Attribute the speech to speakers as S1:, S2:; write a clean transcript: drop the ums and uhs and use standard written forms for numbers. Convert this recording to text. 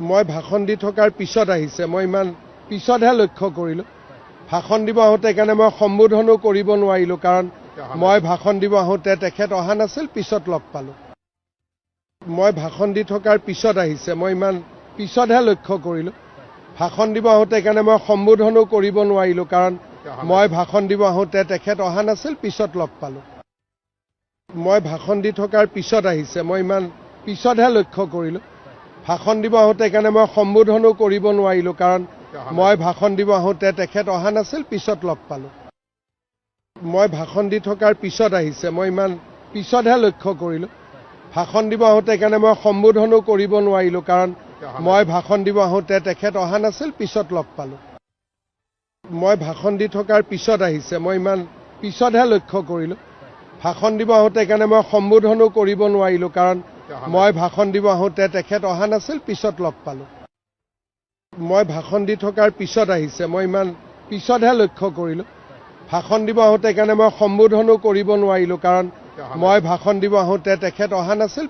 S1: মই ভাষণ দি থকাৰ পিছত আহিছে মই ইমান পিছতহে লক্ষ্য কৰিলোঁ ভাষণ দিব আহোঁতে কাৰণে মই সম্বোধনো কৰিব নোৱাৰিলোঁ কাৰণ মই ভাষণ দিব আহোঁতে তেখেত অহা নাছিল পিছত লগ পালোঁ মই ভাষণ দি থকাৰ পিছত আহিছে মই ইমান পিছতহে লক্ষ্য কৰিলোঁ ভাষণ দিব আহোঁতে কাৰণে মই সম্বোধনো কৰিব নোৱাৰিলোঁ কাৰণ মই ভাষণ দিব আহোঁতে তেখেত অহা নাছিল পিছত লগ পালোঁ মই ভাষণ দি থকাৰ পিছত আহিছে মই ইমান পিছতহে লক্ষ্য কৰিলোঁ ভাষণ দিব আহোঁতে কাৰণে মই সম্বোধনো কৰিব নোৱাৰিলোঁ কাৰণ মই ভাষণ দিব আহোঁতে তেখেত অহা নাছিল পিছত লগ পালোঁ মই ভাষণ দি থকাৰ পিছত আহিছে মই ইমান পিছতহে লক্ষ্য কৰিলোঁ ভাষণ দিব আহোঁতে কাৰণে মই সম্বোধনো কৰিব নোৱাৰিলোঁ কাৰণ মই ভাষণ দিব আহোঁতে তেখেত অহা নাছিল পিছত লগ পালোঁ মই ভাষণ দি থকাৰ পিছত আহিছে মই ইমান পিছতহে লক্ষ্য কৰিলোঁ ভাষণ দিব আহোঁতে কাৰণে মই সম্বোধনো কৰিব নোৱাৰিলোঁ কাৰণ মই ভাষণ দিব আহোঁতে তেখেত অহা নাছিল পিছত লগ পালোঁ মই ভাষণ দি থকাৰ পিছত আহিছে মই ইমান পিছতহে লক্ষ্য কৰিলোঁ ভাষণ দিব আহোঁতে কাৰণে মই সম্বোধনো কৰিব নোৱাৰিলোঁ কাৰণ মই ভাষণ দিব আহোঁতে তেখেত অহা নাছিল